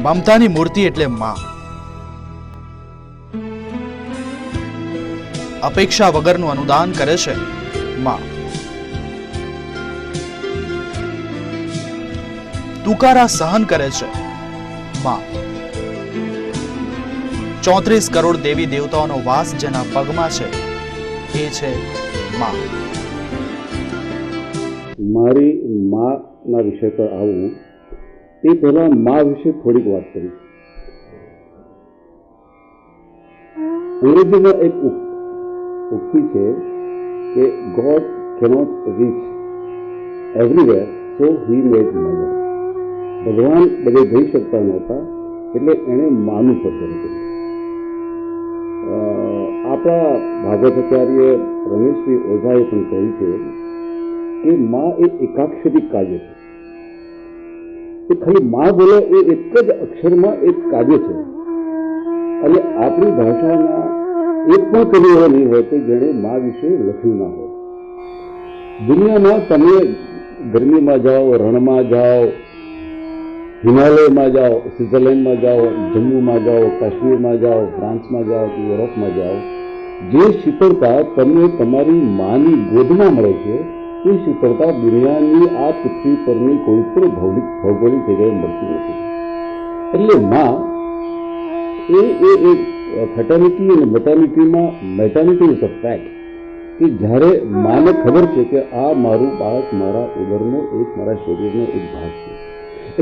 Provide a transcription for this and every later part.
મમતાની મૂર્તિ એટલે માં. અપેક્ષા વગરનું અનુદાન કરે છે માં. તુકારા સહન કરે છે માં. 34 કરોડ દેવી દેવતાઓનો વાસ જેના પગમાં છે એ છે માં. મારી માના વિષય પર આવું એ પહેલા મા વિશે થોડીક વાત કરીશ. અંગ્રેજીમાં એક ઉક્તિ છે કે ગોડ કેનોટ રીચ એવરીવેર સો હી મેડ મધર. ભગવાન બધે જઈ શકતા નહોતા એટલે એણે માનું સર્જન કર્યું. આપણા ભાગવતાચાર્ય રમેશભાઈ ઓઝાએ પણ કહ્યું છે કે માં એ એકાક્ષરી કાવ્ય છે. એ ખાલી માં બોલો એ એક જ અક્ષરમાં એક કાવ્ય છે. અને આપણી ભાષાના એક પણ કવિ એવો નહીં હોય કે જેણે માં વિશે લખ્યું ના હોય. દુનિયામાં તમે ગરમીમાં જાઓ, રણમાં જાઓ, હિમાલયમાં જાઓ, સ્વિટ્ઝરલેન્ડમાં જાઓ, જમ્મુમાં જાઓ, કાશ્મીરમાં જાઓ, ફ્રાન્સમાં જાઓ કે યુરોપમાં જાઓ, જે શીતળતા તમને તમારી માની ગોદમાં મળે છે એ શીતળતા દુનિયાની આ પૃથ્વી પરની કોઈ પણ ભૌગોલિક જગ્યાએ મળતી નથી. એટલે માં એ ફેટર્નિટી અને મેટર્નિટી ઇઝ અ ફેક્ટ કે જ્યારે માને ખબર છે કે આ મારું બાળક મારા ઉદરનો મારા શરીરનો એક ભાગ છે.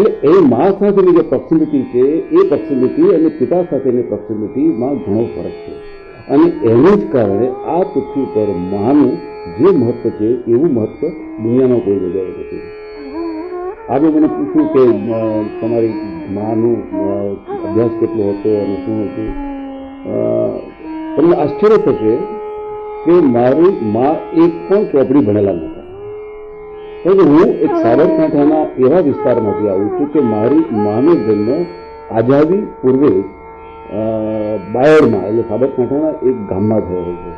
એટલે એ મા સાથેની જે પ્રોક્સિમિટી છે એ પ્રોક્સિમિટી અને પિતા સાથેની પ્રોક્સિમિટીમાં ઘણો ફરક છે. અને એને જ કારણે આ પૃથ્વી પર માનું જે મહત્વ છે એવું મહત્વ દુનિયામાં કોઈ જગ્યાએ નથી. આજે મને પૂછ્યું કે તમારી માનું અભ્યાસ કેટલો હતો અને શું હતું. તમને આશ્ચર્ય થશે કે મારી મા એક પણ ચોપડી ભણેલા નહોતા. કારણ કે હું એક સાબરકાંઠાના એવા વિસ્તારમાંથી આવું છું કે મારી માનો જન્મ આઝાદી પૂર્વે બાયડમાં એટલે સાબરકાંઠાના એક ગામમાં થયો છે.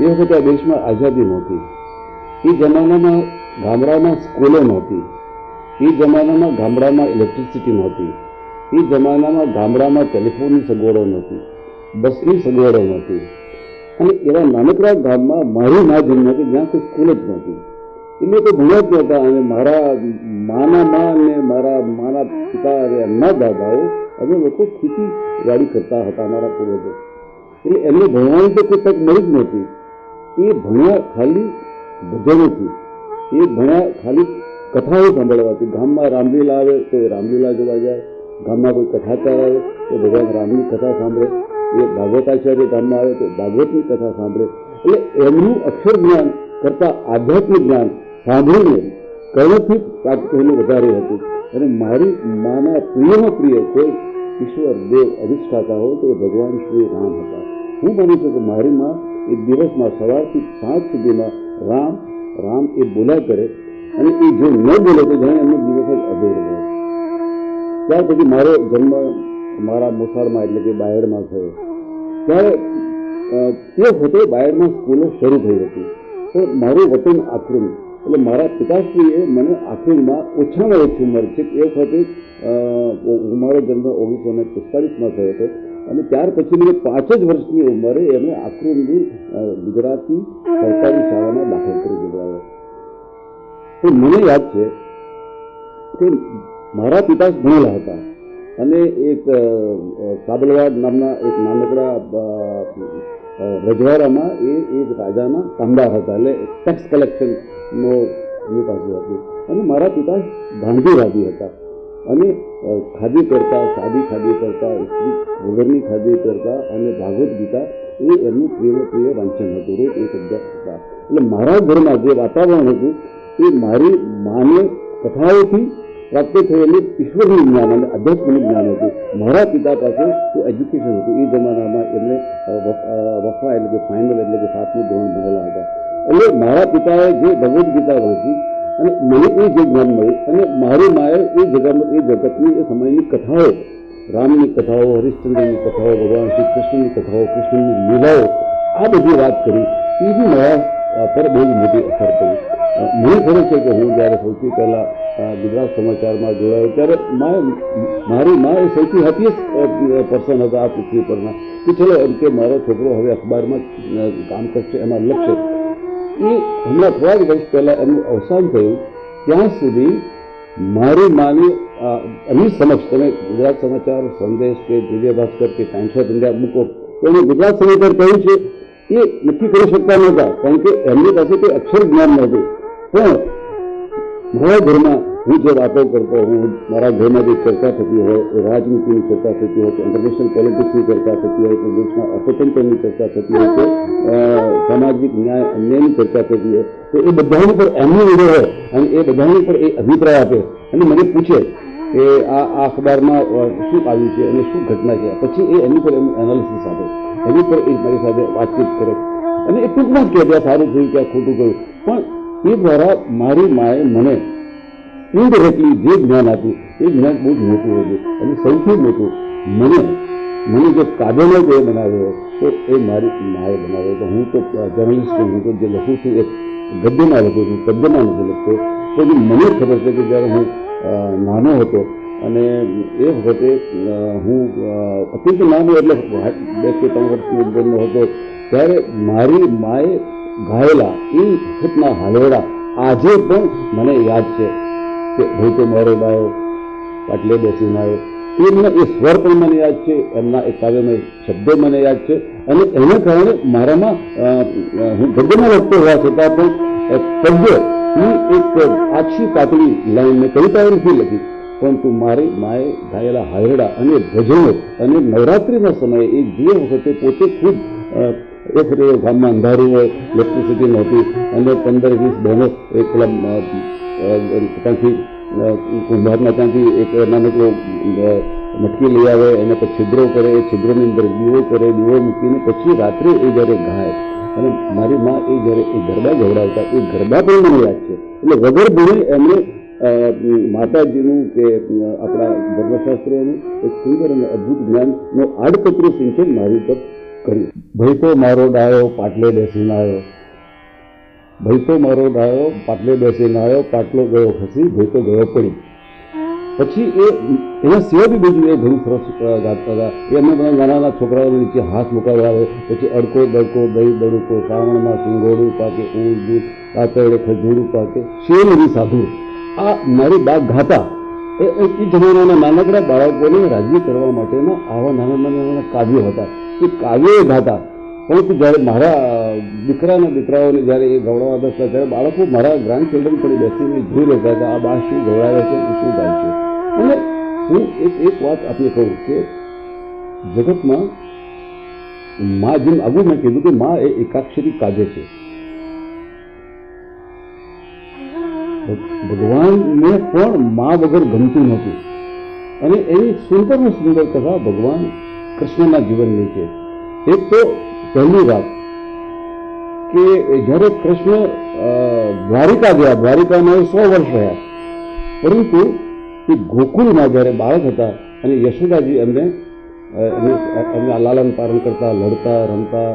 એ વખતે આ દેશમાં આઝાદી નહોતી. એ જમાનામાં ગામડામાં સ્કૂલો નહોતી. એ જમાનામાં ગામડામાં ઇલેક્ટ્રિસિટી નહોતી. એ જમાનામાં ગામડામાં ટેલિફોનની સગવડો નહોતી, બસની સગવડો નહોતી. અને એવા નાનકડા ગામમાં મારી મા જન્મ હતી જ્યાં કોઈ સ્કૂલ જ નહોતી. એટલે તો ભણ્યા જ નહોતા. અને મારા માના મા અને મારા માના પિતા અને એમના દાદાઓ અમે લોકો ખેતીવાડી કરતા હતા અમારા પૂર્વજો. એટલે એમને ભણવાની તો કોઈ તક મળી જ નહોતી. એ ભણ્યા ખાલી ભજનોથી, એ ભણ્યા ખાલી કથાઓ સાંભળવાથી. ગામમાં રામલીલા આવે તો એ રામલીલા જોવા જાય, ગામમાં કોઈ કથાકાર આવે તો ભગવાન રામની કથા સાંભળે, એ ભાગવતાચાર્ય ગામમાં આવે તો ભાગવતની કથા સાંભળે. એટલે એમનું અક્ષર જ્ઞાન કરતાં આધ્યાત્મિક જ્ઞાન સાંભળીને કર્ણથી પ્રાપ્ત થયેલું વધારે હતું. અને મારી માના પ્રિયમાં પ્રિય કોઈ ઈશ્વર દેવ અધિષ્ઠાતા હોય તો એ ભગવાન શ્રી રામ હતા. હું માનું છું કે મારી મા એક દિવસમાં સવારથી સાંજ સુધીમાં રામ રામ એ બોલ્યા કરે. અને એ જો ન બોલે તો જાણે એમનો દિવસ જ અધૂરો રહે. ત્યાર પછી મારો જન્મ મારા મોસાળમાં એટલે કે બાયડમાં થયો. ત્યારે તે વખતે બાયડમાં સ્કૂલો શરૂ થઈ હતી. પણ મારું વતન આખરું, એટલે મારા પિતાશ્રીએ મને આખરીમાં ઓછામાં ઓછી ઉંમર છે એ વખતે મારો જન્મ 1945માં થયો હતો. અને ત્યાર પછી મને 5 જ વર્ષની ઉંમરે એમણે આખરીની ગુજરાતી સરકારી શાળામાં દાખલ કરી દીધો. તો મને યાદ છે કે મારા પિતા ભણેલા હતા અને એક કાબલવાડ નામના એક નાનકડા રજવાડામાં એ રાજાના કામદાર હતા. એટલે ટેક્સ કલેક્શનનો એની પાસે હતું. અને મારા પિતા ગાંધીવાદી હતા અને ખાદી કરતા, સાદી ખાદી કરતા, વગરની ખાદી કરતા અને ભાગવત ગીતા એ એમનું પ્રિય વાંચન હતું. રોજ એક અભ્યાસ હતા. એટલે મારા ઘરમાં જે વાતાવરણ હતું એ મારી માને કથાઓથી પ્રાપ્ત થયેલું ઈશ્વરનું જ્ઞાન અને અધ્યાત્મનું જ્ઞાન હતું. મારા પિતા પાસે એજ્યુકેશન હતું. એ જમાનામાં એમને વફા એટલે કે ફાઇનલ એટલે કે 7મું ધોરણ ભણેલા હતા. એટલે મારા પિતાએ જે ભગવદ્ ગીતા વાંચી અને મને એ જે જ્ઞાન મળ્યું અને મારી માએ એ જગતની એ સમયની કથાઓ, રામની કથાઓ, હરિશ્ચંદ્રની કથાઓ, ભગવાન શ્રી કૃષ્ણની કથાઓ, કૃષ્ણની લીલાઓ, આ બધી વાત કરી એ બી મારા પર બહુ મોટી અસર કરી. મને ખબર છે કે હું જ્યારે સૌથી પહેલાં ગુજરાત સમાચારમાં જોડાયો ત્યારે મારી મા એ સૌથી હેપીએસ્ટ પર્સન હતા આ પૃથ્વી પરના, કે ચલો એમ કે મારો છોકરો હવે અખબારમાં કામ કરશે, એમાં લખશે. એ હમણાં થોડા જ વર્ષ પહેલાં એમનું અવસાન થયું. ત્યાં સુધી મારી માની એમની સમક્ષ તમે ગુજરાત સમાચાર, સંદેશ કે દિવ્ય ભાસ્કર કે ટાઈમ્સ ઓફ ઇન્ડિયા મૂકો તો એમણે ગુજરાત સમાચાર કહ્યું છે એ નક્કી કરી શકતા નહોતા, કારણ કે એમની પાસે કોઈ અક્ષર જ્ઞાન નહોતું. પણ મારા ઘરમાં હું જે વાતો કરતો હું, મારા ઘરમાં જે ચર્ચા થતી હોય, રાજનીતિની ચર્ચા થતી હોય, ઇન્ટરનેશનલ પોલિટિક્સની ચર્ચા થતી હોય, તો દેશના અર્થતંત્રની ચર્ચા થતી હોય, તો સામાજિક ન્યાય અન્યાયની ચર્ચા થતી હોય, તો એ બધાની પર એમનો વિરોધ હોય અને એ બધાની પર એ અભિપ્રાય આપે અને મને પૂછે કે આ અખબારમાં શું આવ્યું છે અને શું ઘટના છે. પછી એ એની પર એનું એનાલિસિસ આપે, એની પર એ મારી સાથે વાતચીત કરે અને એ ટૂંકમાં જ કહે કે સારું થયું કે આ ખોટું કહ્યું. પણ એ દ્વારા મારી માએ મને ઇનડિરેક્ટલી જે જ્ઞાન આપ્યું એ જ્ઞાન બહુ જ મોટું હતું. અને સૌથી મોટું મને જો કાવ્યમય જે બનાવ્યો તો એ મારી માએ બનાવ્યો. તો હું તો જર્નલિસ્ટ છું, હું તો જે લખું છું એ ગદ્યમાં લખું છું, પદ્યમાં નથી લખતો. તો મને ખબર છે કે જ્યારે હું નાનો હતો અને એ વખતે હું અત્યંત નાનો એટલે 2 કે 3 વર્ષની ઉંમરનો હતો, ત્યારે મારી માએ ગાયેલા એ વખતના હાલોડા આજે પણ મને યાદ છે કે ભાઈ તો મારો ડાયો પાટલે બેસીને આવ્યો. એમના એ સ્વર પણ મને યાદ છે, એમના એ કાવ્યમય શબ્દો મને યાદ છે. અને એના કારણે મારામાં હું ગદ્યમાં લખતો હોવા છતાં પણ પદ્યની એક આછી પાતળી લાઈન મેં કવિતાઓ નથી લખી, પરંતુ મારી માએ ગાયેલા હાયરડા અને ભજનો અને નવરાત્રિના સમયે એ જે વખતે પોતે ખૂબ એ ફરી ગામમાં અંધારું હોય, ઇલેક્ટ્રિસિટી નહોતી અને 15-20 બહેનો એક પેલા ત્યાંથી કુંભારના ત્યાંથી એક નાનકડો મટકી લઈ આવે, એને પછી છિદ્રો કરે, એ છિદ્રોની અંદર દીવો કરે, દીવો મૂકીને પછી રાત્રે એ જ્યારે ગાય અને મારી મા એ જ્યારે એ ગરબા ગવડાવતા એ ગરબા પણ મને યાદ છે. એટલે વગર ભણે એમણે માતાજીનું કે આપણા ધર્મશાસ્ત્રોનું એક સુંદર અને અદ્ભુત જ્ઞાનનો આડકતરું સિંચન મારી ઉપર કર્યું. ભાઈ તો મારો ડાયો પાટલે બેસીને આવ્યો, ભાઈ તો મારો ડાયો પાટલે બેસીને આવ્યો, પાટલો ગયો ખસી, ભાઈ તો ગયો પડી. પછી એના સિવાય બી બીજું એ ઘણું સરસ ગાતા હતા. એ એમને બધા નાના છોકરાઓને નીચે હાથ મુકાવવા આવે, પછી અડકો દડકો દહીં દડુકો, શ્રાવણમાં સિંગોડું પાકે, ઊંઘ દૂધ કાતરડે ખજૂરું પાકે, શેલની સાધુ. આ મારી બા ગાતા એ જમાનાના નાનકડા બાળકોને રાજી કરવા માટેના આવા નાના કાવ્યો હતા. એ કાવ્યો ગાતા. પરંતુ જ્યારે મારા દીકરાના દીકરાઓને જ્યારે એ ગવડાવવા બેસતા ત્યારે બાળકો મારા ગ્રાન્ડ ચિલ્ડ્રન પણ બેસીને જોઈ લેતા હતા આ બા શું ગવડાવે છે, શું ગાય છે. અને હું એક વાત આપને કહું કે જગતમાં મા, જેમ આગળ મેં કીધું કે મા એ એકાક્ષરી કાવ્ય છે. ભગવાનને પણ મા વગર ગમતું નહોતું. અને એની સુંદરમાં સુંદર કથા ભગવાન કૃષ્ણના જીવનની છે. એક તો પહેલી વાત કે જ્યારે કૃષ્ણ દ્વારિકા ગયા, દ્વારિકામાં 100 વર્ષ રહ્યા, પરંતુ એ ગોકુળમાં જ્યારે બાળક હતા અને યશોદાજી એમને લાલન પાલન કરતા, લડતા રમતા,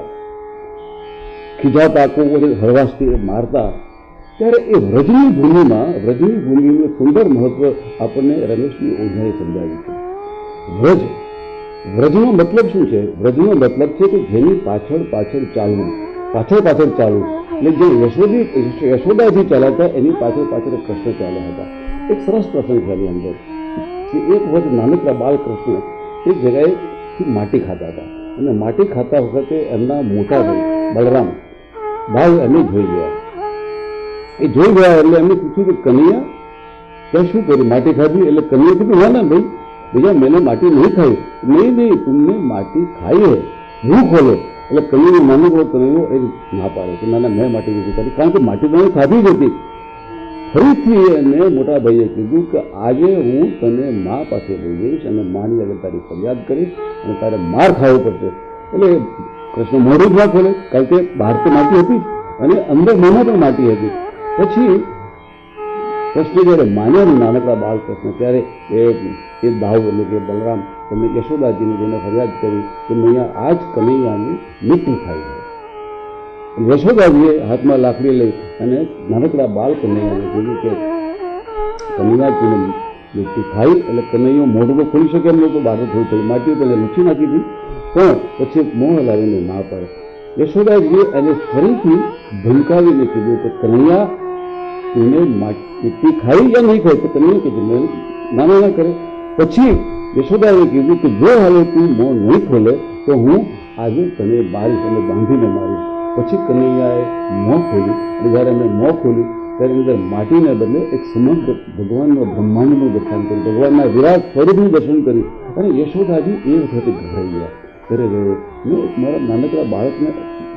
ખીજાતા, કોઈ હળવાશથી મારતા, ત્યારે એ વ્રજની ભૂમિનું સુંદર મહત્વ આપણને રમેશજી ઓઝાએ સમજાવ્યું છે. વ્રજનો મતલબ શું છે? વ્રજનો મતલબ છે કે જેની પાછળ ચાલવું, એટલે જે યશોદાજી ચાલતા એની પાછળ કૃષ્ણ ચાલ્યા હતા. એક સરસ પ્રસંગ છે એની અંદર કે એક વખત નાનકડા બાલકૃષ્ણ એક જગ્યાએથી માટી ખાતા હતા અને માટી ખાતા વખતે એમના મોટા ભાઈ બલરામ ભાઈ એમને જોઈ ગયા. એટલે એમને પૂછ્યું કે કનૈયા ત્યાં શું કર્યું, માટી ખાધી? એટલે કનૈયા કીધું ના ભાઈ भैया मैंने माटी नहीं खाई. नहीं तुमने माटी खाई है, मुंह खोलो. એટલે કનૈયો નાનકડો કનૈયો એ ના પાડે કે ના મેં માટી નથી ખાધી, કારણ કે માટી તો ખાધી જ હતી. ફરીથી એને મોટા ભાઈએ કીધું કે આજે હું તને મા પાસે લઈ જઈશ અને માની આગળ તારી ફરિયાદ કરીશ અને તારે માર ખાવો પડશે. એટલે કૃષ્ણ મોઢું જ ના ખોલે, કારણ કે બહાર તો માટી હતી અને અંદર મોંમાં પણ માટી હતી. પછી કૃષ્ણ જ્યારે માન્યાનું નાનકડા બાળકૃષ્ણ ત્યારે એ દાવ એટલે કે બલરામ તમે યશોદાજીને જેને ફરિયાદ કરી કે મૈયા આજ કનૈયાની મૃત્યુ થાય છે. યશોદાજીએ હાથમાં લાકડી લઈ અને નાનકડા બાળ કનૈયાને કીધું કે કનૈયા તેને મીઠી ખાઈ એટલે કનૈયો મોઢું તો ખોલી શકે એમ નહોતું, બહાર થોડી થોડી માટી તેને લૂછી નાખી હતી, પણ પછી મોં હલાવીને ના પાડે. યશોદાજીએ એને ફરીથી ધમકાવીને કીધું કે કનૈયા તું મીઠી ખાઈ યા નહીં ખાય? તો કનૈયો કે ના કરે. પછી યશોદાએ કીધું કે જો હાલે તું મોં નહીં ખોલે તો હું આજે તને મારીશ અને બાંધીને મારીશ. પછી કનૈયાએ મોં ખોલ્યું અને જ્યારે મેં મોં ખોલ્યું ત્યારે અંદર માટીને બદલે એક સમગ્ર ભગવાનનો બ્રહ્માંડનું દર્શન કર્યું, ભગવાનના વિરાટ સ્વરૂપનું દર્શન કર્યું. અને યશોદાજી એ વખતે ગભરાઈ ગયા. ઘરે ગયો મેં મારા નાનકડા બાળકને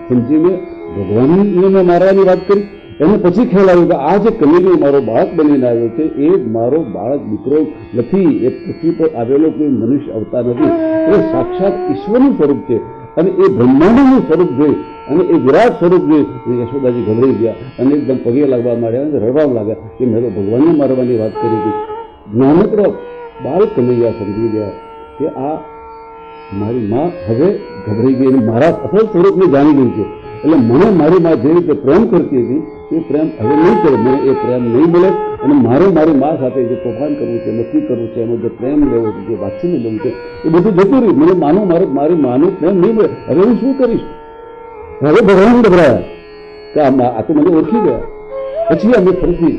સમજીને ભગવાનને મેં મારવાની વાત કરી. એને પછી ખ્યાલ આવ્યો કે આ જે કનૈયો મારો બાળક બનીને આવ્યો છે એ મારો બાળક દીકરો નથી, એ પૃથ્વી પર આવેલો કોઈ મનુષ્ય અવતાર નથી, એ સાક્ષાત ઈશ્વરનું સ્વરૂપ છે. અને એ બ્રહ્માંડનું સ્વરૂપ જોઈ અને એ વિરાટ સ્વરૂપ જોઈ યશોદાજી ગભરાઈ ગયા અને એકદમ પગે લાગવા માંડ્યા અને રડવા લાગ્યા કે મેં તો ભગવાનને મારવાની વાત કરી હતી. નાનકડો બાળ કનૈયા સમજી ગયા કે આ મારી માં હવે ગભરાઈ ગઈ અને મારા અસલ સ્વરૂપને જાણી ગઈ છે. એટલે મને મારી માં જે રીતે પ્રેમ કરતી હતી એ પ્રેમ હવે નહીં કરે, મને એ પ્રેમ નહીં મળે અને મારે મારી માં સાથે જે તોફાન કરવું છે, નક્કી કરવું છે, એનો જે પ્રેમ લેવો છે, જે વાત્સલ્ય લેવું છે એ બધું જતું રહ્યું. મને મારી માનું પ્રેમ નહીં મળે. હવે હું શું કરીશ? હવે ભગવાન ગભરાયા કે આ તો મને ઓળખી ગયા. પછી અમે ફરીથી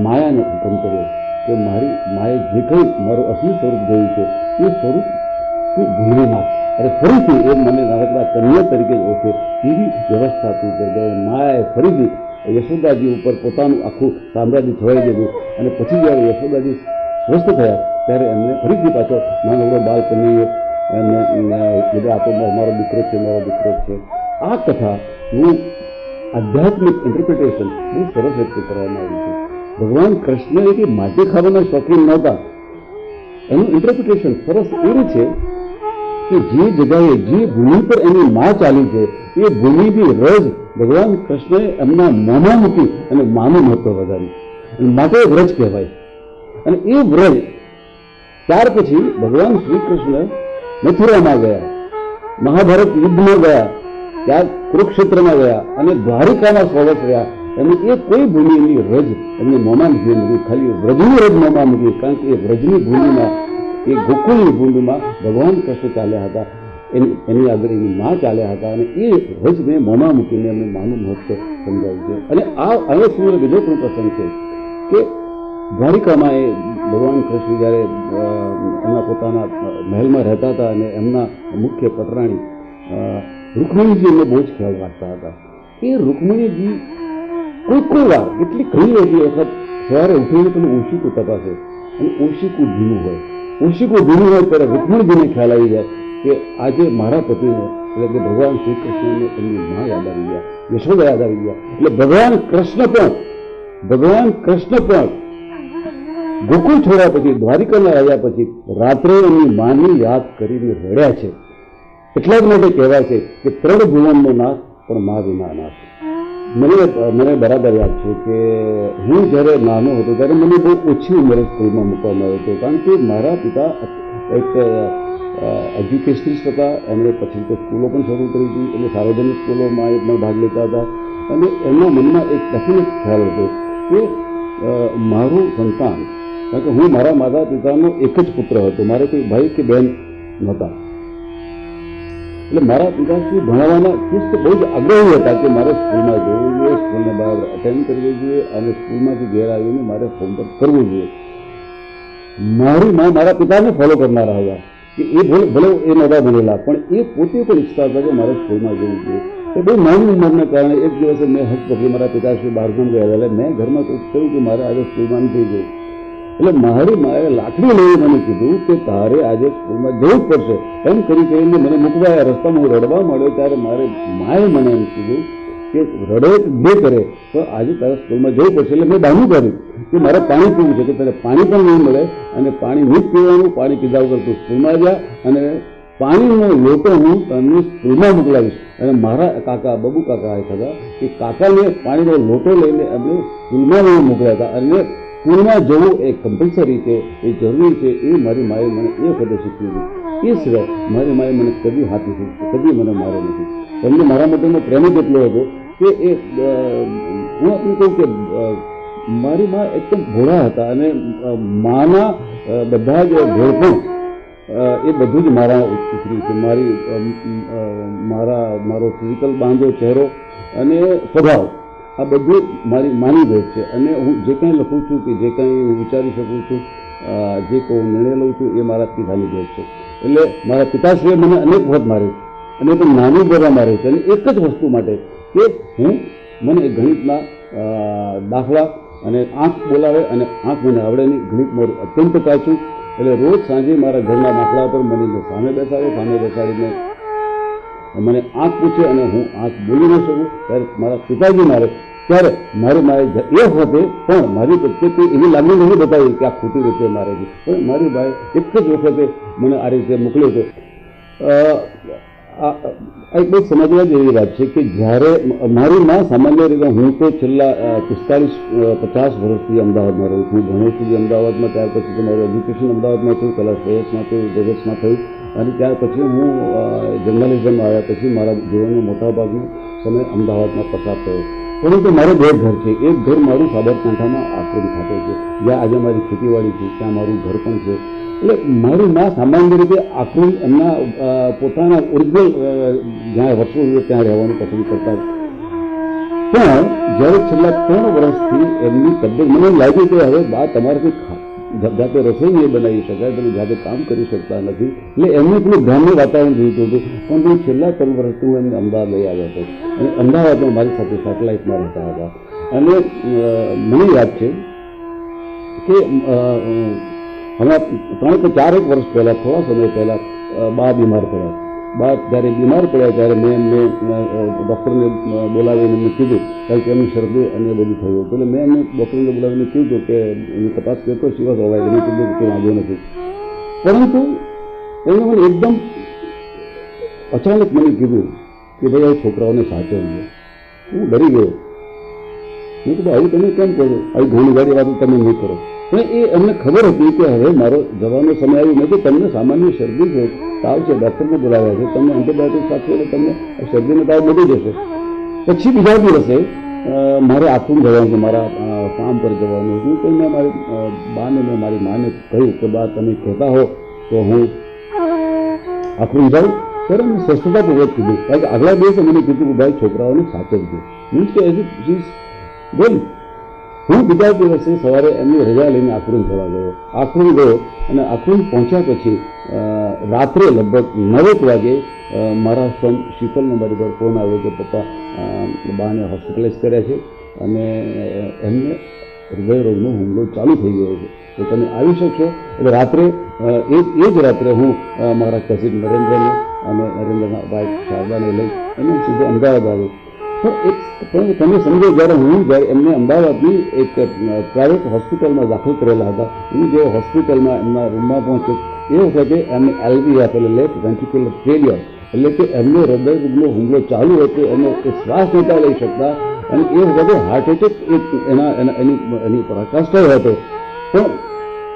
માયાને હુકમ કર્યો કે મારી માએ જે કંઈ મારું અસલી સ્વરૂપ જોયું છે એ સ્વરૂપ તું ભૂલી નાખ. અરે ફરીથી એ મને નાનકડા કન્યા તરીકે જ ઓળખે એવી વ્યવસ્થા તું કરી દે. માયાએ ફરીથી યશોદાજી ઉપર પોતાનું આખું સામ્રાજ્ય છવાઈ દીધું. અને પછી જ્યારે યશોદાજી સ્વસ્થ થયા ત્યારે એમને ફરીથી પાછો નાનકડો બાળ કનૈયો એમને કીધું આ તો મારો દીકરો છે, મારો દીકરો છે. આ કથાનું આધ્યાત્મિક ઇન્ટરપ્રિટેશન બહુ સરસ રીતે કરવામાં આવ્યું છે. ભગવાન કૃષ્ણ એ માટી ખાવાના શોખીન નહોતા. એનું ઇન્ટરપ્રિટેશન સરસ એવું છે કે જે જગ્યાએ જે ભૂમિ પર એની માં ચાલી છે એ ભૂમિની રજ ભગવાન કૃષ્ણએ એમના મોંમાં મૂકી અને માનું મહત્વ વધાર્યું, માટે વ્રજ કહેવાય. અને એ વ્રજ ત્યાર પછી ભગવાન શ્રી કૃષ્ણ મથુરામાં ગયા, મહાભારત યુદ્ધમાં ગયા, ત્યાં કુરુક્ષેત્રમાં ગયા અને દ્વારિકામાં 16 વર્ષ રહ્યા. અને એ કોઈ ભૂમિની રજ એમને મોંમાં મૂકી નથી, ખાલી વ્રજની રજ મોંમાં મૂકી. કારણ કે એ વ્રજની ભૂમિમાં, એ ગોકુળની ભૂમિમાં ભગવાન કૃષ્ણ ચાલ્યા હતા, એની આગળ એની માં ચાલ્યા હતા અને એ રજને મોંમાં મૂકીને એમને માનું મહત્વ સમજાવ્યું છે. અને આ હવે શું બીજો પણ પ્રસંગ છે કે દ્વારિકામાં એ ભગવાન કૃષ્ણ જ્યારે એમના પોતાના મહેલમાં રહેતા હતા અને એમના મુખ્ય પટરાણી રૂકમણીજી એમને બહુ જ ખ્યાલ રાખતા હતા. એ રૂકમણીજી કોઈ વાર કેટલી ઘણી બધી વખત સવારે ઉઠીને પેલું ઓશિકું તપાસે અને ઓશિકું ધીનું હોય, ઓશિકું ધીનું હોય ત્યારે રૂકમણીજીને ખ્યાલ આવી જાય કે આજે મારા પતિને એટલે કે ભગવાન શ્રી કૃષ્ણને એમની માં યાદ આવી ગયા, યશોદા યાદ આવી ગયા. એટલે ભગવાન કૃષ્ણ પણ ગોકુળ છોડ્યા પછી, દ્વારિકાના આવ્યા પછી રાત્રે એમની માની યાદ કરીને રડ્યા છે. એટલા જ માટે કહેવાય છે કે 3 ભુવનનો નાશ પણ મા વિના નાશ. મને બરાબર યાદ છે કે હું જ્યારે નાનો હતો ત્યારે મને બહુ ઓછી ઉંમરે સ્કૂલમાં મૂકવામાં આવ્યો હતો. કારણ કે મારા પિતા એક એજ્યુકેશનિસ્ટ હતા, એમણે પછી તો સ્કૂલો પણ શરૂ કરી હતી, એટલે સાર્વજનિક સ્કૂલોમાં પણ ભાગ લેતા હતા. અને એમના મનમાં એક ડેફિનેટ ખ્યાલ હતો કે મારું સંતાન, કારણ કે હું મારા માતા પિતાનો એક જ પુત્ર હતો, મારે કોઈ ભાઈ કે બહેન નહોતા. એટલે મારા પિતાશ્રી ભણાવવાના ચુસ્ત બહુ જ આગ્રહી હતા કે મારે સ્કૂલમાં જવું જોઈએ, સ્કૂલને બરાબર અટેન્ડ કરવી જોઈએ અને સ્કૂલમાંથી ઘેર આવીને મારે હોમવર્ક કરવું જોઈએ. મારી માં મારા પિતાને ફોલો કરનારા હતા કે એ ભલે એ નહોતા બનેલા પણ એ પોતે પણ ઈચ્છતા હતા કે મારે સ્કૂલમાં જવું જોઈએ. એ બહુ નાની ઉંમરને કારણે એક દિવસે મેં હક પકડી, મારા પિતાશ્રી બહારગામ ગયા હતા, એટલે મેં ઘરમાં કહ્યું કે મારે આજે સ્કૂલમાં નથી જવું. એટલે મારી માએ લાકડી લઈને મને કીધું કે તારે આજે સ્કૂલમાં જવું જ પડશે. એમ કરીને મને મૂકવા રસ્તામાં હું રડવા માંડ્યો ત્યારે મારે માએ મને એમ કીધું કે રડે બે કરે તો આજે તારે સ્કૂલમાં જવું પડશે. એટલે મેં બહાનું કર્યું કે મારે પાણી પીવું છે, કે તારે પાણી પણ નહીં મળે અને પાણી નહીં પીવાનું, પાણી પીધા વગર તું સ્કૂલમાં જા અને પાણીનો લોટો હું તને સ્કૂલમાં મોકલાવીશ. અને મારા કાકા બબુ કાકા હતા કે કાકાને પાણીનો લોટો લઈને એમને સ્કૂલમાં મોકલ્યા હતા. અને સ્કૂલમાં જવું એ કમ્પલસરી છે, એ જરૂરી છે, એ મારી માએ મને એ વખતે શીખવ્યું. એ સિવાય મારી માએ મને કદી હાથ નથી, કદી મને મારે નથી. એમને મારા માટેનો પ્રેમ જ એટલો હતો કે એ હું આપણે કહું કે મારી મા એકદમ ભોળા હતા અને માના બધા જ ભોળપણ એ બધું જ મારા ઉતર્યું છે. મારો ફિઝિકલ બાંધો ચહેરો અને સ્વભાવ આ બધું મારી માની ભેટ છે. અને હું જે કંઈ લખું છું કે જે કંઈ હું વિચારી શકું છું, જે કોઈ હું નિર્ણય લઉં છું એ મારા પિતાની ભેટ છે. એટલે મારા પિતાશ્રીએ મને અનેક વખત માર્યું અને તો નાનું બોલવા માર્યું છે. અને એક જ વસ્તુ માટે કે મને ગણિતના દાખલા અને આંખ બોલાવે અને આંખ મને આવડે નહીં. ગણિત મારું અત્યંત કાચું. એટલે રોજ સાંજે મારા ઘરના દાખલા પર મને સામે બેસાડીને મને આંખ પૂછે અને હું આંખ બોલી ન શકું. ત્યારે મારા પિતાજી મારે ત્યારે મારી માએ એ વખતે પણ મારી પ્રત્યે એવી લાગણી નથી બતાવી કે આ ખોટી રીતે મારે છે. પણ મારી બાએ એક જ વખતે મને આ રીતે મોકલ્યો હતો. આ એક બહુ સમજવા જેવી વાત છે કે જ્યારે મારી માં સામાન્ય રીતે હું તો છેલ્લા 45-50 વર્ષથી અમદાવાદમાં રહું છું. ભણ્યો સુધી અમદાવાદમાં, ત્યાર પછી તો મારું એજ્યુકેશન અમદાવાદમાં થયું, કલા શ્રેયસમાં થયું, જગતમાં થયું. અને ત્યાર પછી હું જર્નલિઝમ આવ્યા પછી મારા જીવનનો મોટાભાગનો સમય અમદાવાદમાં પસાર થયો. પરંતુ મારું બે ઘર છે. એક ઘર મારું સાબરકાંઠામાં આશ્રમ ખાતે છે, જ્યાં આજે મારી ખેતીવાડી છે, ત્યાં મારું ઘર પણ છે. એટલે મારી મા સામાન્ય રીતે આખું એમના પોતાના ઓરિજિનલ જ્યાં વર્ષો સુધી ત્યાં રહેવાનું પસંદ કરતા. પણ જ્યારે છેલ્લા 3 વર્ષથી એમની તબિયત મને લાગ્યું કે હવે બા તમારાથી જાતે રસોઈ નહીં બનાવી શકાય, તમે જાતે કામ કરી શકતા નથી. એટલે એમને પેલું ગ્રામ્ય વાતાવરણ જોઈતું હતું. પણ હું છેલ્લા 3 વર્ષથી હું એમને અમદાવાદ લઈ આવ્યો હતો અને અમદાવાદમાં મારી સાથે સેટેલાઇટમાં રહેતા હતા. અને મને યાદ છે કે હમણાં 3-4 વર્ષ પહેલાં, થોડા સમય પહેલાં બા બીમાર પડ્યા. બા જ્યારે બીમાર પડ્યા ત્યારે મેં એમને ડૉક્ટરને બોલાવીને એમને કીધું, કારણ કે એમની શરદી અને એ બધું થયું. એટલે મેં એમને ડૉક્ટરને બોલાવીને કીધું કે એની તપાસ કરતો શિવાસ હોવાય એની કીધું કે વાંધો નથી. પરંતુ એમણે મને એકદમ અચાનક મને કીધું કે ભાઈ આ છોકરાઓને સાચવજો. હું ડરી ગયો. મેં કીધું આવું તમે કેમ કરો? આવી ઘણી ગાડી વાતો તમે નહીં કરો. પણ એ એમને ખબર હતી કે હવે મારો જવાનો સમય આવ્યો. મેં તો તમને સામાન્ય શરદી છે, તાવ છે, ડૉક્ટરને બોલાવ્યા છે, તમને એન્ટીબાયોટિક્સ આપશે એટલે તમને શરદીનો તાવ મટી જશે. પછી બીજા દિવસે મારે આખું જવાનું છે, મારા કામ પર જવાનું હતું. તો મેં મારી બાને મેં મારી માને કહ્યું કે બા તમે કહેતા હો તો હું આખું જાઉં. ત્યારે મેં સ્વસ્થતાપૂર્વક કીધું, કારણ કે આગલા દિવસે મને કીધું કે ભાઈ છોકરાઓને સાચવજો. મીન્સ કે એઝ ઇઝ બોલ. હું બીજા દિવસે સવારે એમની રજા લઈને આખું જવા ગયો. આખું ગયો અને આખું પહોંચ્યા પછી રાત્રે લગભગ 9 વાગે મારા ફ્રેન્ડ શીતલનો મારી પર ફોન આવ્યો કે પપ્પા બાને હોસ્પિટલાઇઝ કર્યા છે અને એમને હૃદયરોગનો હુમલો ચાલુ થઈ ગયો છે, તો તમે આવી શકશો? એટલે રાત્રે એ જ રાત્રે હું મારા કઝિન નરેન્દ્રને અને નરેન્દ્રના વાઇફ શારદાને લઈ અને સીધો અમદાવાદ આવ્યો. પણ તમે સમજો, જ્યારે એમને અમદાવાદની એક પ્રાઇવેટ હોસ્પિટલમાં દાખલ કરેલા હતા, હું જે હોસ્પિટલમાં એમના રૂમમાં પહોંચ્યો એ વખતે એમને LV આપેલો, લેફ્ટ વેન્ટ્રિક્યુલર ફેલિયર, એટલે કે એમનો હૃદયરોગનો હુમલો ચાલુ હતો, એનો શ્વાસ નહોતા લઈ શકતા અને એ વખતે હાર્ટ એટેક એની પરાકાષ્ઠ થયો હતો. પણ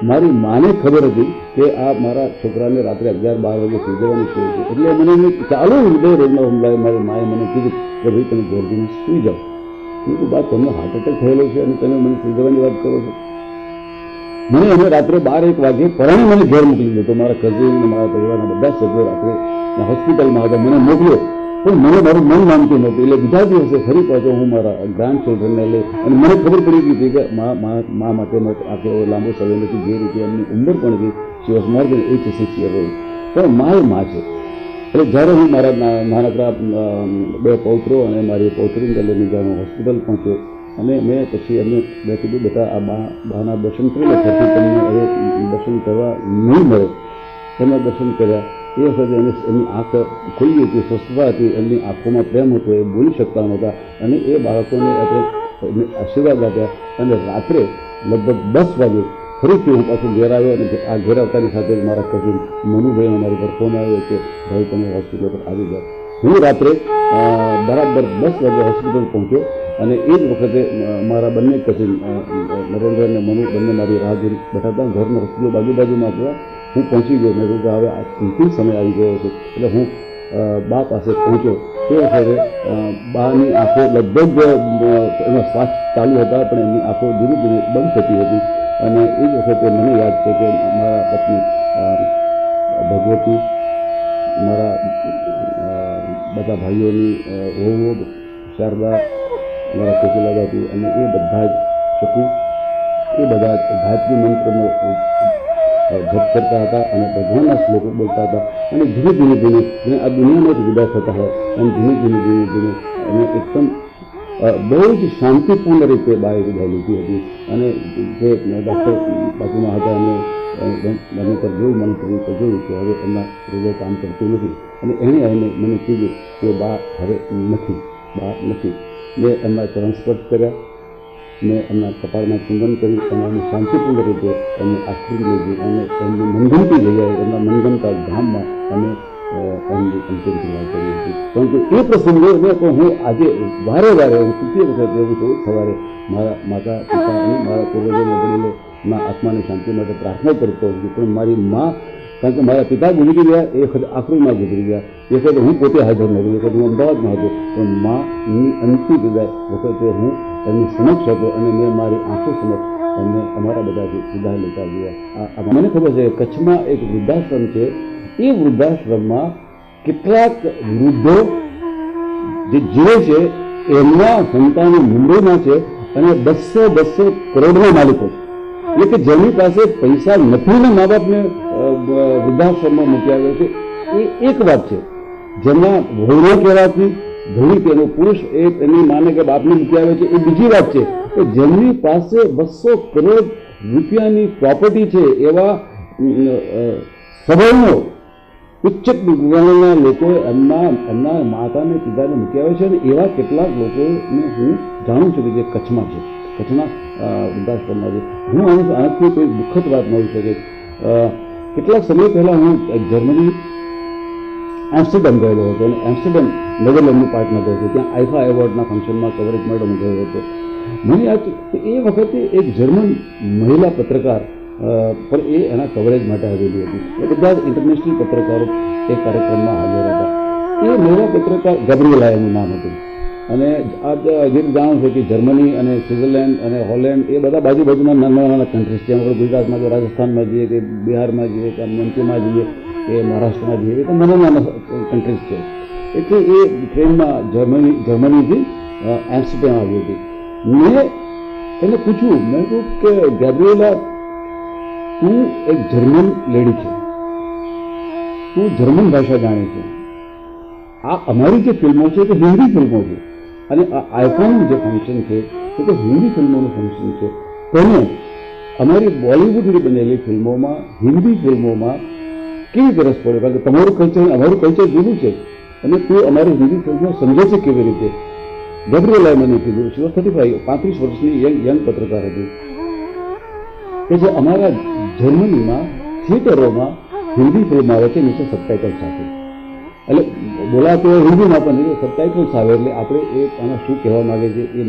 મારી માને ખબર હતી કે આ મારા છોકરાને રાત્રે 11-12 વાગે સુઈ જવાની છે. એટલે મને ચાલુ હૃદયરોગનો હુમલો મારી માએ મને કીધું કે ભાઈ તમે ઘેર જઈને સુઈ જાઓ. કીધું બા તમને હાર્ટ એટેક થયેલો છે અને તમે મને સુઈ જવાની વાત કરો છો? મને એને રાત્રે 12-1 વાગે પરાણે મને ઘેર મોકલી દીધો. મારા કઝિન, મારા પરિવારના બધા સભ્યો રાત્રે હોસ્પિટલમાં હતા, મને મોકલ્યો. પણ મને મારું મન માનતું નહોતું. એટલે બીજા દિવસે ફરી પાછો હું મારા ગ્રાન્ડ ચિલ્ડ્રનને લઈ, અને મને ખબર પડી ગઈ હતી કે મા માટે આખો લાંબો સમય નથી. જે રીતે એમની ઉંમર પણ હતી, she was more than 86 years old. પણ મા છે. એટલે જ્યારે હું મારા નાનકડા 2 પૌત્રો અને મારી પૌત્રીને લઈને જ્યારે હું હોસ્પિટલ પહોંચ્યો અને મેં પછી એમને કીધું બેટા આ બાના દર્શન કરી લે, પછી તમને હવે દર્શન કરવા નહીં મળે. એમના દર્શન કર્યા. એ વખતે એમની આંખ ખુલ્લી હતી, સ્વસ્થતા હતી, એમની આંખોમાં પ્રેમ હતો, એ બોલી શકતા નહોતા. અને એ બાળકોને આપણે આશીર્વાદ આપ્યા. અને રાત્રે લગભગ 10 વાગે ફરીથી હું પાછું ઘેર આવ્યો અને આ ઘેર આવતાની સાથે જ મારા કઝિન મનુભાઈનો મારી પર ફોન આવ્યો કે ભાઈ તમે હોસ્પિટલ પર આવી જાઓ. હું રાત્રે બરાબર 10 વાગે હોસ્પિટલ પહોંચ્યો અને એ જ વખતે મારા બંને કઝિન નરેન્દ્ર અને મનુ બંને મારી રાહ જોઈ બેઠા હતા. ઘરના હોસ્પિટલ બાજુમાં હતા. હું પહોંચી ગયો. મેં કહ્યું કે હવે આ અંતિમ સમય આવી ગયો છે. એટલે હું બા પાસે પહોંચ્યો તે વખતે બાની આંખો લગભગ એનો શ્વાસ ચાલુ હતા, પણ એમની આંખો ધીરે ધીરે બંધ થતી હતી. અને એ જ વખતે મને યાદ છે કે મારા પત્ની ભગવતી, મારા બધા ભાઈઓની વહુઓ શારદા, મારા કોકિલા દાદી અને એ બધા જ શકું, એ બધા ગાયત્રી મંત્રનો જપ કરતા હતા અને ભગવાનના શ્લોકો બોલતા હતા. અને ધીરે ધીરે ધીરે અને આ દુનિયામાંથી વિદા થતા હોય અને ધીમે ધીમે ધીમે ધીમે અને એકદમ બહુ જ શાંતિપૂર્ણ રીતે બાએ વિદાય લીધી હતી. અને જે ડૉક્ટર બાજુમાં હતા અને મને પર જોયું, મને જોયું કે હવે એમના હૃદય કામ કરતું નથી. અને એણે આવીને મને કીધું કે બા હવે નથી. મેં એમના ચરણ સ્પર્શ કર્યા, મેં એમના કપાળમાં ચુંબન કર્યું અને એમને શાંતિપૂર્ણ રીતે એમને આશીર્વાદ લીધી અને એમની મનગમતી જગ્યાએ, એમના મનગમતા ધામમાં અમે એમની અંતિમ ક્રિયા કરી હતી. પરંતુ એ પ્રસંગે હું આજે વારે વારે હું તૃતીય વખત એવું છું, સવારે મારા માતા પિતા અને મારા પૂર્વજોને વડીલોના આત્માની શાંતિ માટે પ્રાર્થના કરતો હોઉં છું. પણ મારી મા, કારણ કે મારા પિતા ગુજરી ગયા, એ વખતે આખરીમાં ગુજરી ગયા, એ વખતે હું પોતે હાજર નહોતો, એ વખતે હું અમદાવાદમાં હતો. પણ માની અંતિમ વિદાય વખતે હું એમની સમક્ષ હતો અને મેં મારી આંખો સમક્ષ એમને અમારા બધાથી વિદાય લેતા ગયા. મને ખબર છે કચ્છમાં એક વૃદ્ધાશ્રમ છે, એ વૃદ્ધાશ્રમમાં કેટલાક વૃદ્ધો જે જીવે છે એમના સંતાનો મુંબઈમાં છે અને 200 કરોડના માલિકો છે. એટલે કે જેની પાસે પૈસા નથી ને મા બાપને વૃદ્ધાશ્રમમાં મૂકી આવે છે, એ એક વાત છે. જેમના વહુને કહેવાથી ધણી તેનો પુરુષ એની માને કે બાપને મૂકી આવે છે, એ બીજી વાત છે. કે જેમની પાસે 200 કરોડ રૂપિયાની પ્રોપર્ટી છે, એવા સબળનો ઉચ્ચ જ્ઞાનના લોકો એમના માતાને પિતાને મૂકી આવે છે. અને એવા કેટલાક લોકોને હું જાણું છું કે જે કચ્છમાં છે, કચ્છના વૃદ્ધાશ્રમમાં છે. હું આનાથી કોઈ દુઃખદ વાત ન હોઈ શકે. કેટલાક સમય પહેલાં હું જર્મની એમ્સ્ટરડેમ ગયેલો હતો અને એમ્સ્ટરડેમ નેધરલેન્ડનું પાર્ટનર ગયો હતો. ત્યાં આઈફા એવોર્ડના ફંક્શનમાં કવરેજ માટે હું ગયો હતો. મને યાદ છે એ વખતે એક જર્મન મહિલા પત્રકાર પણ એ એના કવરેજ માટે આવેલી હતી. એ બધા જ ઇન્ટરનેશનલ પત્રકારો એ કાર્યક્રમમાં હાજર હતા. એ મહિલા પત્રકાર ગેબ્રિએલા એનું નામ હતું. અને આ જે જાણો છો કે જર્મની અને સ્વિટ્ઝરલેન્ડ અને હોલેન્ડ એ બધા બાજુના નાના નાના કન્ટ્રીઝ છે. આપણે ગુજરાતમાં કે રાજસ્થાનમાં જઈએ કે બિહારમાં જઈએ કે એમપીમાં જઈએ કે મહારાષ્ટ્રમાં જઈએ તો નાના નાના કન્ટ્રીઝ છે. એટલે એ ટ્રેનમાં જર્મનીથી એમ્સ્ટરડેમ આવી હતી. મેં એને પૂછ્યું, મેં કહ્યું કે ગેબ્રિએલા, તું એક જર્મન લેડી છે, તું જર્મન ભાષા જાણે છે, આ અમારી જે ફિલ્મો છે તે હિન્દી ફિલ્મો છે અને આ આઈફાનું જે ફંક્શન છે તે હિન્દી ફિલ્મોનું ફંક્શન છે. તેને અમારી બોલિવૂડની બનેલી ફિલ્મોમાં, હિન્દી ફિલ્મોમાં કેવી રીતે રસ પડ્યો? કારણ કે તમારું કલ્ચર અમારું કલ્ચર જુદું છે અને તું અમારી હિન્દી ફિલ્મો સમજે છે કેવી રીતે? ગેબ્રિએલાએ મને કીધું, 35 વર્ષની યંગ પત્રકાર હતી, કે જે અમારા જર્મનીમાં થિયેટરોમાં હિન્દી ફિલ્મ આવે છે નીચે સબટાઇટલ સાથે. એટલે બોલાતો હિન્દીમાં પણ સબટાઇટલ્સ આવે એટલે આપણે એ આમાં શું કહેવા માગે છે એ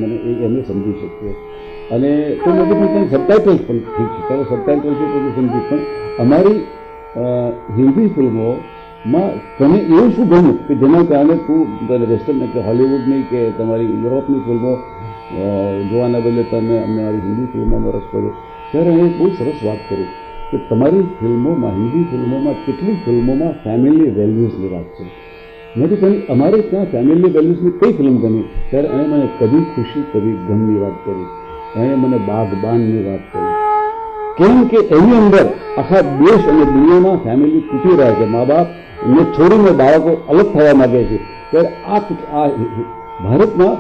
એમને સમજી શકીએ. અને તો મેં કીધું સબટાઇટલ્સ પણ ઠીક છે, ચાલો સબટાઇટલ્સ છે તો સમજી, પણ અમારી હિન્દી ફિલ્મોમાં તને એવું શું ગમ્યું કે જેના કારણે તું વેસ્ટર્ન એટલે હોલિવૂડની કે તમારી યુરોપની ફિલ્મો જોવાના બદલે તમે અમને મારી હિન્દી ફિલ્મોમાં રસ પડ્યો? ત્યારે એણે બહુ સરસ વાત કરી કે તમારી ફિલ્મોમાં, હિન્દી ફિલ્મોમાં, કેટલીક ફિલ્મોમાં ફેમિલી વેલ્યુઝની વાત છે. મેં કીધું અમારે ત્યાં ફેમિલી વેલ્યુઝની કઈ ફિલ્મ ગમી? ત્યારે એણે મને કભી ખુશી કભી ગમની વાત કરી, એણે મને બાગબાનની વાત કરી. કેમ કે એની અંદર આખા દેશ અને દુનિયામાં ફેમિલી તૂટી રહ્યા છે, મા બાપને છોડીને બાળકો અલગ થવા માગે છે. ત્યારે આ ભારતમાં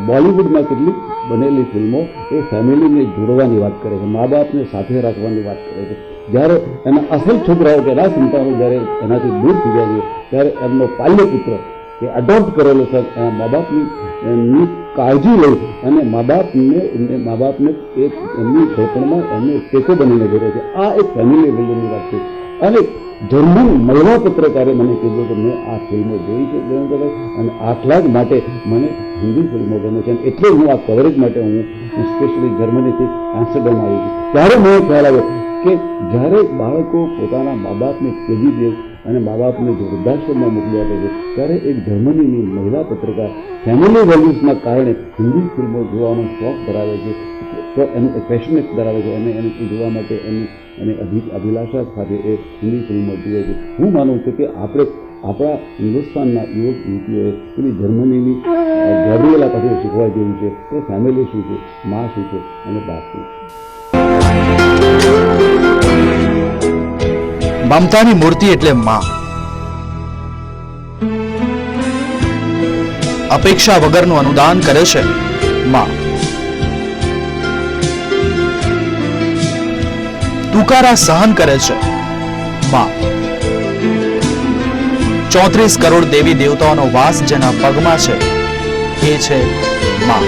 બોલિવૂડમાં કેટલીક બનેલી ફિલ્મો એ ફેમિલીને જોડવાની વાત કરે છે, મા બાપને સાથે રાખવાની વાત કરે છે. જ્યારે એના અસલ છોકરાઓ કે એના સંતાનો જ્યારે એનાથી દૂર થઈ જાય છે ત્યારે એમનો પાલ્ય પુત્ર કે એડોપ્ટ કરેલો છે એના મા બાપની કાળજી લઈ અને મા બાપને એક એમની ઘડપણમાં એમને ટેકો બનીને બેઠે છે. આ એક ફેમિલી વેલ્યુની વાત છે. અને જર્મન મહિલા પત્રકારે મને કીધું કે મેં આ ફિલ્મો જોઈ છે અને આટલા જ માટે મને હિન્દી ફિલ્મો ગમે છે. એટલે હું આ કવરેજ માટે હું સ્પેશિયલી જર્મનીથી એમ્સ્ટરડેમ આવી છું. ત્યારે મને ખ્યાલ આવ્યો કે જ્યારે બાળકો પોતાના મા બાપને ત્યજી દે અને મા બાપને જો વૃદ્ધાશ્રમમાં મોકલી આપે છે, ત્યારે એક જર્મનીની મહિલા પત્રકાર ફેમિલી વેલ્યુઝના કારણે હિન્દી ફિલ્મો જોવાનો શોખ ધરાવે છે, તો એનું પેશનેટ ધરાવે છે, એને જોવા માટે એની અભિલાષા સાથે એ હિન્દી ફિલ્મો જુએ છે. હું માનું છું કે આપણે આપણા હિન્દુસ્તાનના યુવક યુવતીઓએ પેલી જર્મનીની ગેબ્રિએલા પાસે શીખવા જેવું છે કે ફેમિલી શું છે, મા શું છે અને બાપ શું છે. મમતાની મૂર્તિ એટલે માં. અપેક્ષા વગરનું અનુદાન કરે છે માં. તુકારા સહન કરે છે માં. 34 કરોડ દેવી દેવતાઓનો વાસ જેના પગમાં છે એ છે માં.